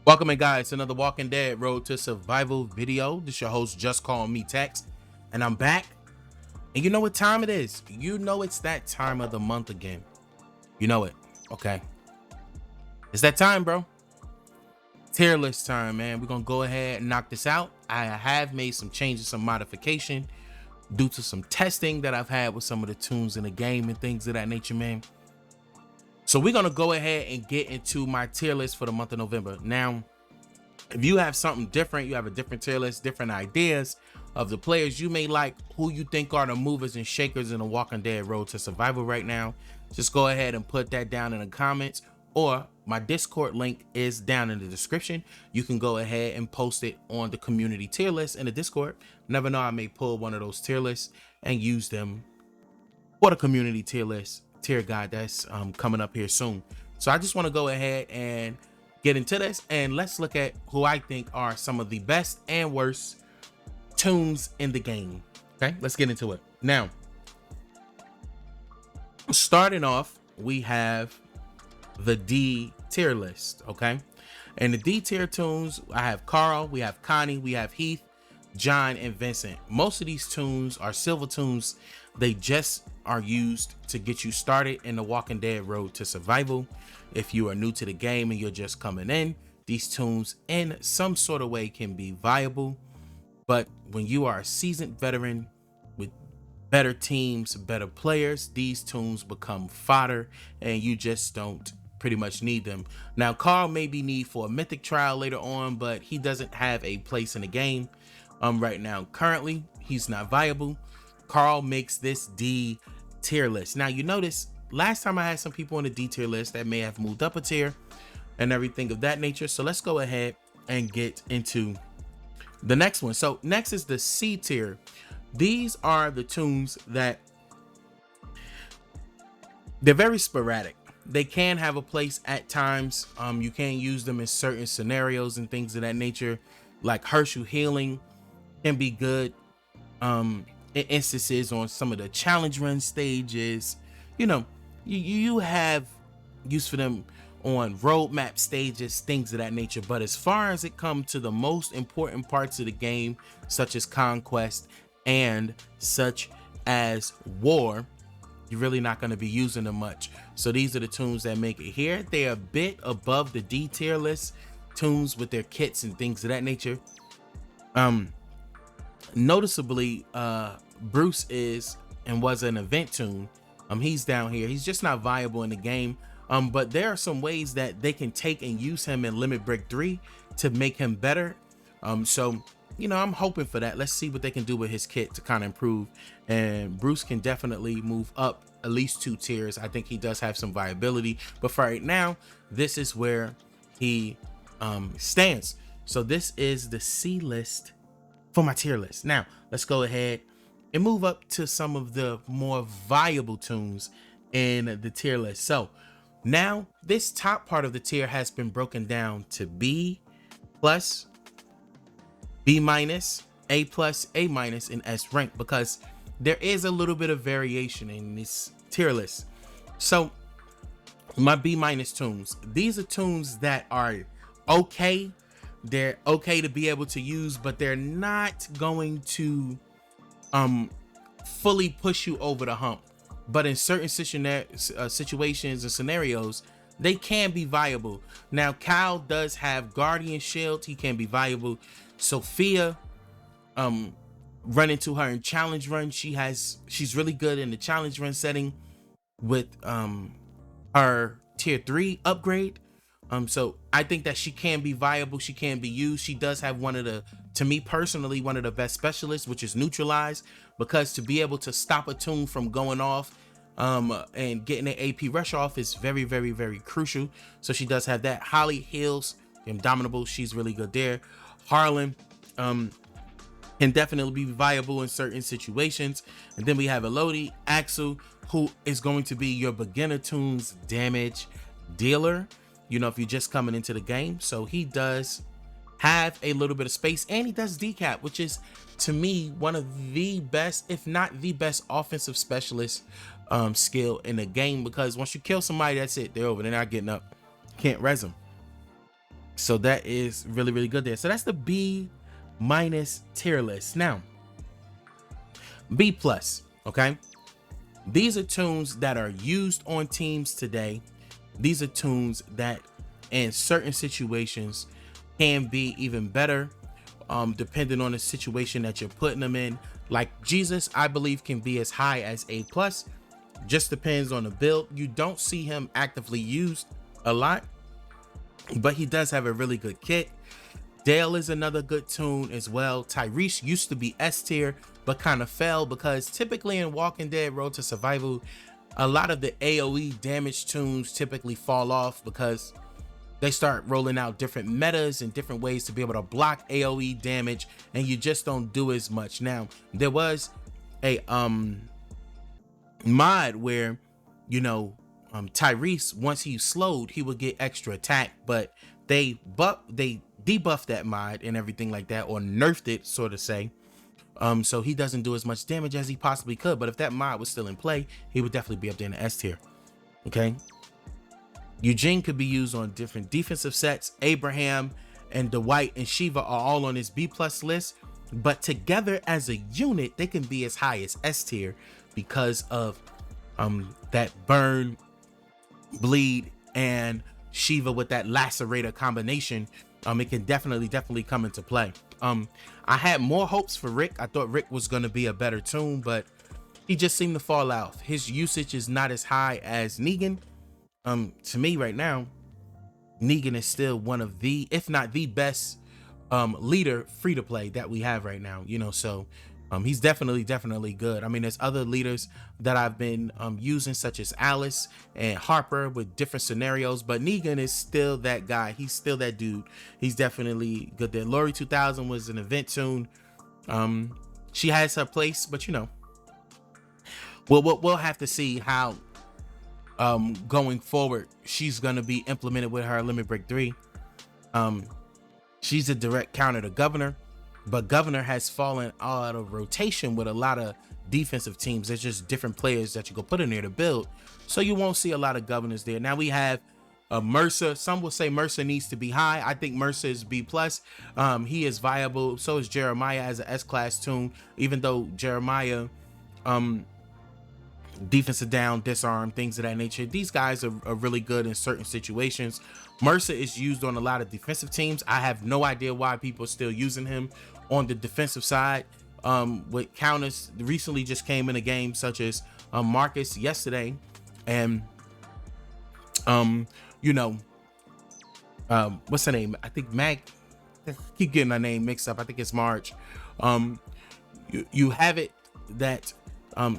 Welcome in, guys, to another Walking Dead Road to Survival video. This is your host, JustCMTexx, and I'm back. And you know what time it is? You know it's that time of the month again. You know it, okay? It's that time, bro. Tier list time, man. We're gonna go ahead and knock this out. I have made some changes, some modification due to some testing that I've had with some of the tunes in the game and things of that nature, man. So we're gonna go ahead and get into my tier list for the month of November. Now, if you have something different, you have a different tier list, different ideas of the players you may like, who you think are the movers and shakers in the Walking Dead Road to Survival right now, just go ahead and put that down in the comments, or my Discord link is down in the description. You can go ahead and post it on the community tier list in the Discord. Never know, I may pull one of those tier lists and use them for the community tier guide that's coming up here soon. So I just want to go ahead and get into this, and let's look at who I think are some of the best and worst tunes in the game. Okay, let's get into it. Now, starting off, we have the D tier list. Okay, and the D tier tunes, I have Carl, we have Connie, we have Heath, John, and Vincent. Most of these tunes are silver tunes. They just are used to get you started in the Walking Dead Road to Survival. If you are new to the game and you're just coming in, these tunes in some sort of way can be viable. But when you are a seasoned veteran with better teams, better players, these tunes become fodder and you just don't pretty much need them. Now, Carl may be need for a mythic trial later on, but he doesn't have a place in the game right now. Currently, he's not viable. Carl makes this D tier list. Now, you notice last time I had some people on the D tier list that may have moved up a tier and everything of that nature. So let's go ahead and get into the next one. So next is the C tier. These are the tunes that they're very sporadic. They can have a place at times. You can use them in certain scenarios and things of that nature, like Herschel healing can be good in instances on some of the challenge run stages. You know, you have use for them on roadmap stages, things of that nature. But as far as it comes to the most important parts of the game, such as conquest and such as war, you're really not going to be using them much. So these are the tunes that make it here. They're a bit above the D tier list tunes with their kits and things of that nature. Noticeably, Bruce is and was an event tune. He's down here. He's just not viable in the game. But there are some ways that they can take and use him in Limit Break 3 to make him better. So, you know, I'm hoping for that. Let's see what they can do with his kit to kind of improve. And Bruce can definitely move up at least 2 tiers. I think he does have some viability. But for right now, this is where he stands. So this is the C list for my tier list. Now, let's go ahead and move up to some of the more viable tunes in the tier list. So now this top part of the tier has been broken down to B plus, B minus, A plus, A minus, and S rank, because there is a little bit of variation in this tier list. So my B minus tunes, these are tunes that are okay. They're okay to be able to use, but they're not going to fully push you over the hump. But in certain situations and scenarios, they can be viable. Now, Kyle does have Guardian Shield. He can be viable. Sophia, run into her in challenge run. She's really good in the challenge run setting with her tier 3 upgrade. So I think that she can be viable. She can be used. She does have one of the, to me personally, one of the best specialists, which is neutralize, because to be able to stop a tune from going off and getting an AP rush off is very, very, very crucial. So she does have that. Holly heals, indomitable. She's really good there. Harlan can definitely be viable in certain situations. And then we have Elodie, Axel, who is going to be your beginner tunes damage dealer, you know, if you're just coming into the game. So he does have a little bit of space, and he does decap, which is to me one of the best, if not the best, offensive specialist skill in the game, because once you kill somebody, that's it, they're over, they're not getting up, can't res them. So that is really, really good there. So that's the B minus tier list. Now, B plus, okay? These are tunes that are used on teams today. These are tunes that in certain situations can be even better, depending on the situation that you're putting them in. Like Jesus, I believe, can be as high as A plus. Just depends on the build. You don't see him actively used a lot, but he does have a really good kit. Dale is another good tune as well. Tyrese used to be S tier, but kind of fell because typically in Walking Dead Road to Survival, a lot of the AoE damage tunes typically fall off because they start rolling out different metas and different ways to be able to block AoE damage, and you just don't do as much. Now, there was a mod where, you know, Tyrese, once he slowed, he would get extra attack, but they debuffed that mod and everything like that, or nerfed it, so to say. So he doesn't do as much damage as he possibly could, but if that mod was still in play, he would definitely be up there in the S tier. Okay. Eugene could be used on different defensive sets. Abraham and Dwight and Shiva are all on this B plus list, but together as a unit, they can be as high as S tier because of that burn, bleed, and Shiva with that lacerator combination. It can definitely come into play. I had more hopes for Rick. I thought Rick was going to be a better tune, but he just seemed to fall out. His usage is not as high as Negan. To me right now, Negan is still one of the, if not the best leader free to play that we have right now, you know. So he's definitely good. I mean, there's other leaders that I've been using, such as Alice and Harper, with different scenarios, but Negan is still that guy. He's still that dude. He's definitely good there. Lori 2000 was an event tune. She has her place, but you know, we'll have to see how going forward she's going to be implemented with her Limit Break 3. She's a direct counter to Governor, but Governor has fallen out of rotation with a lot of defensive teams. There's just different players that you go put in there to build, so you won't see a lot of Governors there. Now we have Mercer. Some will say Mercer needs to be high. I think Mercer is B plus. He is viable. So is Jeremiah as an S class tune, even though Jeremiah defensive down, disarm, things of that nature. These guys are really good in certain situations. Mercer is used on a lot of defensive teams. I have no idea why people are still using him on the defensive side. With counters recently just came in a game, such as Marcus yesterday, and you know, what's her name? I think I keep getting her name mixed up. I think it's Marge. You have it that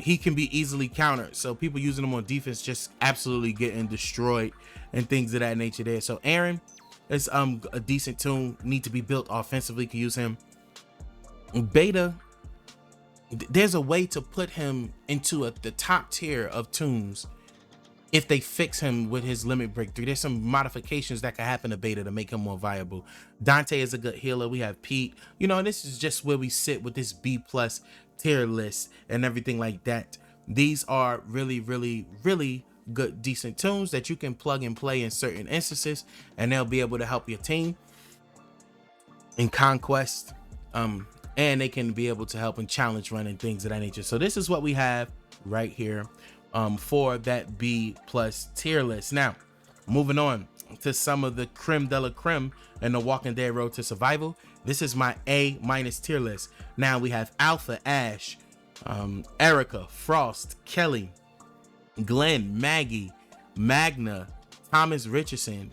he can be easily countered, so people using him on defense just absolutely getting destroyed and things of that nature there. So Aaron is a decent tune, need to be built offensively, can use him. Beta, there's a way to put him into the top tier of tunes if they fix him with his Limit Break 3. There's some modifications that can happen to Beta to make him more viable. Dante is a good healer. We have Pete, you know, and this is just where we sit with this B plus tier list and everything like that. These are really good, decent tunes that you can plug and play in certain instances, and they'll be able to help your team in conquest, and they can be able to help in challenge run and things of that nature. So this is what we have right here for that B plus tier list. Now moving on to some of the creme de la creme in the Walking Dead Road to Survival. This is my A minus tier list. Now we have Alpha, Ash, Erica, Frost, Kelly, Glenn, Maggie, Magna, Thomas Richardson,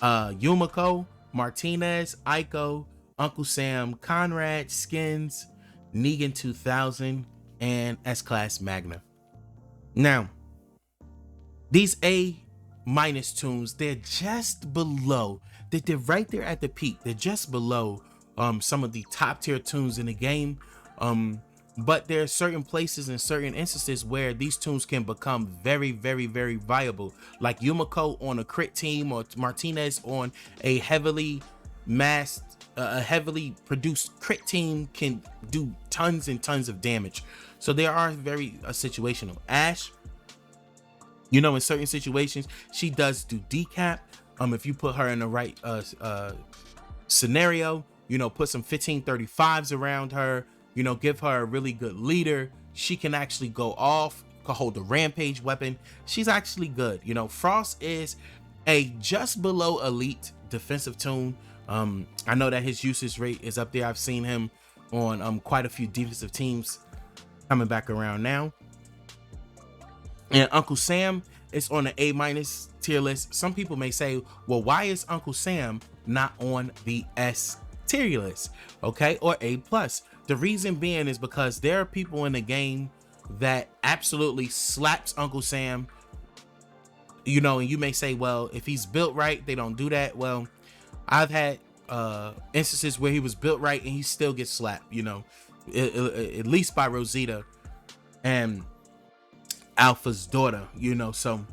Yumiko, Martinez, Aiko, Uncle Sam, Conrad, Skins, Negan 2000, and S-Class Magna. Now, these A minus tunes, they're just below. They're right there at the peak. They're just below some of the top tier tunes in the game. But there are certain places and certain instances where these tunes can become very viable. Like Yumiko on a crit team, or Martinez on a heavily produced crit team can do tons and tons of damage. So they are very situational. Ash, you know, in certain situations, she does do decap, If you put her in the right scenario, you know, put some 1535s around her, you know, give her a really good leader, she can actually go off, can hold the rampage weapon. She's actually good. You know, Frost is a just below elite defensive toon. I know that his usage rate is up there. I've seen him on quite a few defensive teams coming back around now. And Uncle Sam is on the A- tier list. Some people may say, well, why is Uncle Sam not on the S tier list, okay, or A+? The reason being is because there are people in the game that absolutely slaps Uncle Sam, you know, and you may say, well, if he's built right, they don't do that. Well, I've had instances where he was built right and he still gets slapped, you know, at least by Rosita and Alpha's daughter, you know. So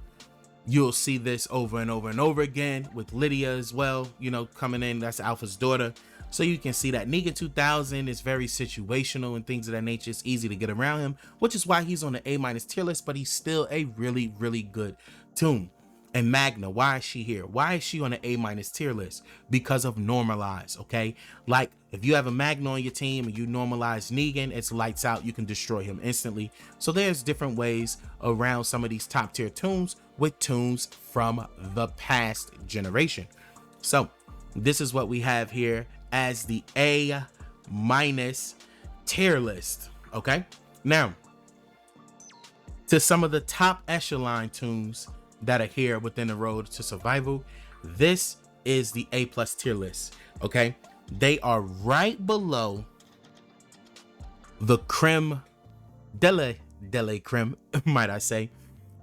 you'll see this over and over and over again with Lydia as well, you know, coming in. That's Alpha's daughter. So you can see that Negan 2000 is very situational and things of that nature. It's easy to get around him, which is why he's on the A- tier list, but he's still a really, really good toon. And Magna, why is she here? Why is she on the A- tier list? Because of normalize, okay? Like, if you have a Magna on your team and you normalize Negan, it's lights out. You can destroy him instantly. So there's different ways around some of these top tier toons with toons from the past generation. So this is what we have here as the A- tier list, okay? Now, to some of the top echelon toons that are here within the road to survival, this is the A+ tier list, okay? They are right below the creme de la creme, might I say,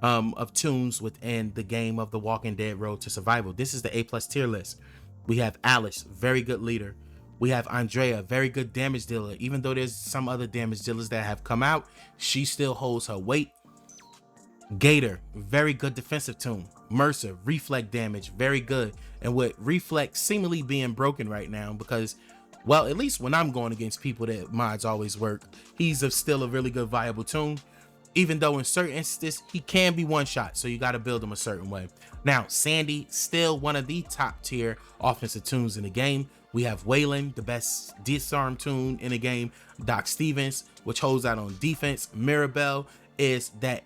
of toons within the game of the Walking Dead Road to Survival. This is the A+ tier list. We have Alice, very good leader. We have Andrea, very good damage dealer. Even though there's some other damage dealers that have come out, she still holds her weight. Gator, very good defensive toon. Mercer, reflect damage, very good. And with reflect seemingly being broken right now because, well, at least when I'm going against people that mods always work, he's still a really good viable toon. Even though in certain instances, he can be one shot, so you got to build him a certain way. Now, Sandy, still one of the top tier offensive toons in the game. We have Waylon, the best disarm toon in the game. Doc Stevens, which holds out on defense. Mirabelle is that,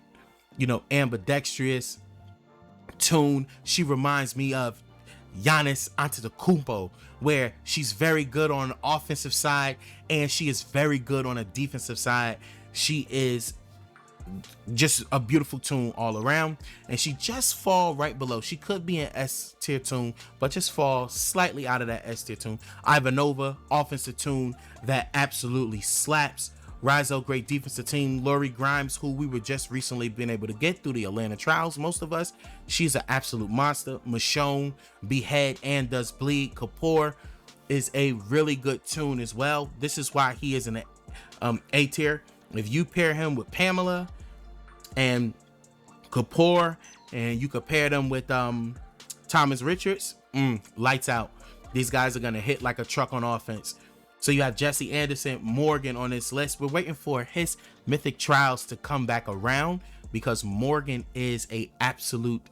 you know, ambidextrous toon. She reminds me of Giannis Antetokounmpo, where she's very good on the offensive side and she is very good on a defensive side. She is just a beautiful toon all around, and she just fall right below. She could be an S tier toon, but just fall slightly out of that S tier toon. Ivanova, offensive toon that absolutely slaps. Rizzo, great defensive team. Lori Grimes, who we were just recently been able to get through the Atlanta trials, most of us, she's an absolute monster. Michonne, behead and does bleed. Kapoor is a really good toon as well. This is why he is an A tier. If you pair him with Pamela and Kapoor and you compare them with Thomas Richards, lights out. These guys are gonna hit like a truck on offense. So you have Jesse Anderson, Morgan on this list. We're waiting for his mythic trials to come back around because Morgan is a absolute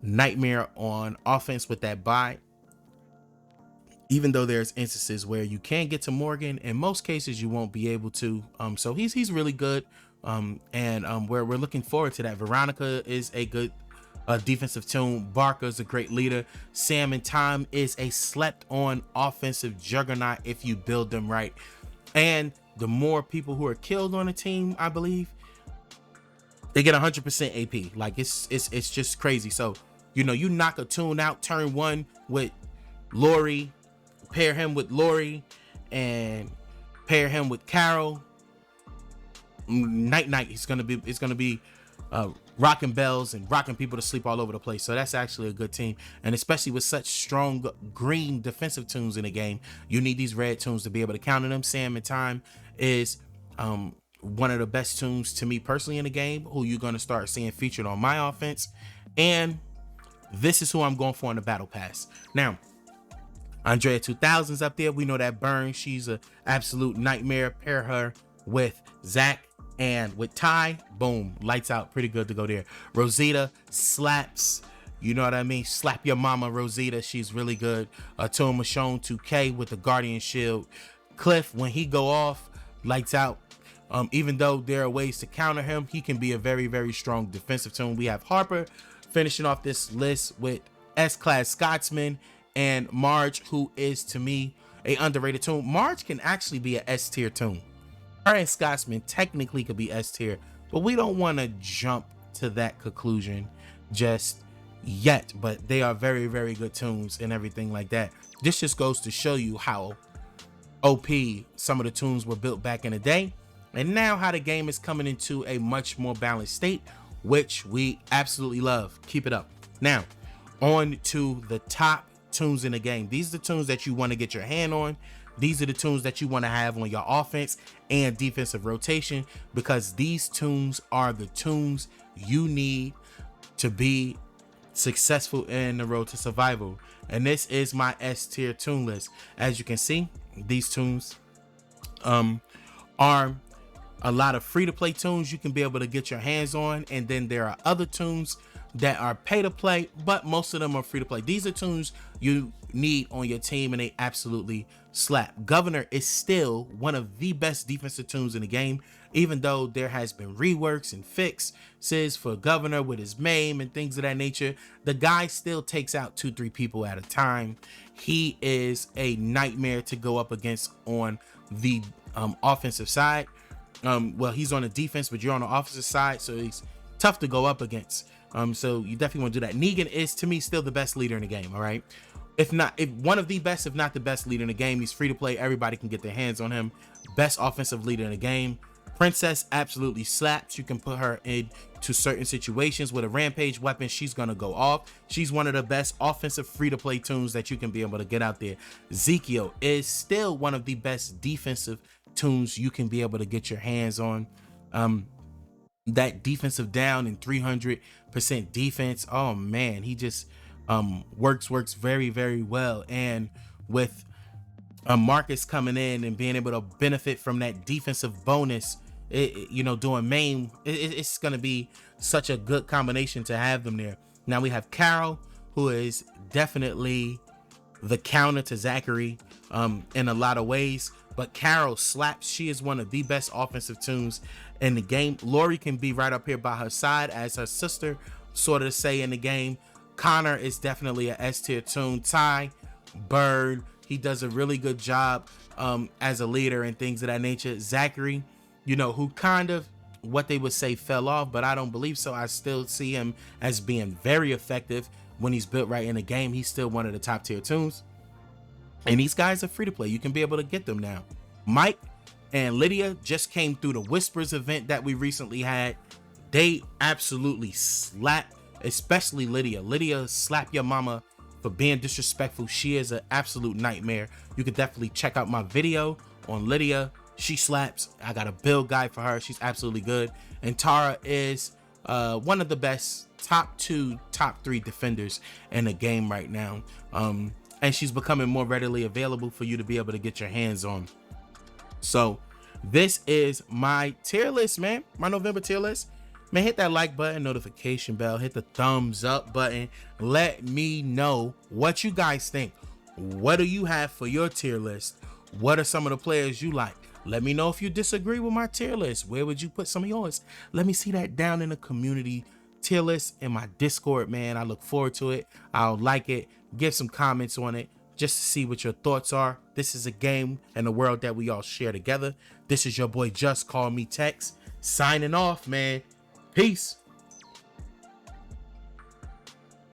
nightmare on offense with that bye. Even though there's instances where you can get to Morgan, in most cases you won't be able to. So he's really good. We're looking forward to that. Veronica is a good defensive toon. Barker is a great leader. Sam and Tom is a slept on offensive juggernaut if you build them right. And the more people who are killed on a team, I believe, they get 100% AP. Like it's just crazy. So, you know, you knock a toon out turn one with Lori, pair him with Lori and pair him with Carol. Night it's gonna be rocking bells and rocking people to sleep all over the place. So that's actually a good team, and especially with such strong green defensive toons in the game, you need these red toons to be able to counter them. Sam and Time is one of the best toons to me personally in the game, who you're going to start seeing featured on my offense, and this is who I'm going for in the battle pass. Now, Andrea 2000's up there. We know that Burn, she's an absolute nightmare. Pair her with Zach and with Ty, boom, lights out. Pretty good to go there. Rosita slaps. You know what I mean? Slap Your Mama Rosita, she's really good. Toon Michonne 2K with the Guardian Shield. Cliff, when he go off, lights out. Even though there are ways to counter him, he can be a very, very strong defensive toon. We have Harper finishing off this list with S-Class Scotsman and Marge, who is, to me, a underrated toon. Marge can actually be an S-tier toon. Her and Scotsman technically could be S-tier, but we don't want to jump to that conclusion just yet. But they are very, very good toons and everything like that. This just goes to show you how OP some of the toons were built back in the day, and now how the game is coming into a much more balanced state, which we absolutely love. Keep it up. Now, on to the top toons in the game. These are the toons that you want to get your hand on. These are the toons that you want to have on your offense and defensive rotation, because these toons are the toons you need to be successful in the road to survival. And this is my S tier toon list. As you can see, these toons are a lot of free-to-play toons you can be able to get your hands on, and then there are other toons that are pay-to-play, but most of them are free-to-play. These are toons you need on your team, and they absolutely slap. Governor is still one of the best defensive toons in the game, even though there has been reworks and fixes for Governor with his MAME and things of that nature. The guy still takes out 2-3 people at a time. He is a nightmare to go up against on the offensive side. Well, he's on the defense, but you're on the offensive side, so he's tough to go up against. So you definitely want to do that. Negan is, to me, still the best leader in the game. All right, if one of the best, if not the best leader in the game. He's free to play. Everybody can get their hands on him. Best offensive leader in the game. Princess absolutely slaps. You can put her into certain situations with a rampage weapon. She's gonna go off. She's one of the best offensive free-to-play toons that you can be able to get out there. Ezekiel is still one of the best defensive toons you can be able to get your hands on. That defensive down and 300% defense. Oh man, he just works very, very well. And with Marcus coming in and being able to benefit from that defensive bonus, doing MAME, it's going to be such a good combination to have them there. Now we have Carol, who is definitely the counter to Zachary in a lot of ways, but Carol slaps. She is one of the best offensive toons in the game. Lori can be right up here by her side as her sister sort of say in the game. Connor is definitely a S tier toon. Ty, Bird, he does a really good job as a leader and things of that nature. Zachary, who kind of, what they would say, fell off, but I don't believe so. I still see him as being very effective when he's built right in the game. He's still one of the top tier toons. And these guys are free to play. You can be able to get them now. Mike and Lydia just came through the Whispers event that we recently had. They absolutely slap, especially Lydia. Lydia slap your mama for being disrespectful. She is an absolute nightmare. You can definitely check out my video on Lydia. She slaps. I got a build guide for her. She's absolutely good. And Tara is one of the best top 2, top 3 defenders in the game right now. And she's becoming more readily available for you to be able to get your hands on. So this is my tier list, man. My November tier list. Man, hit that like button, notification bell, hit the thumbs up button. Let me know what you guys think. What do you have for your tier list? What are some of the players you like? Let me know if you disagree with my tier list. Where would you put some of yours? Let me see that down in the community tier list in my Discord, man. I look forward to it. I'll like it. Give some comments on it just to see what your thoughts are. This is a game and a world that we all share together. This is your boy JustCMTexx signing off, man. Peace.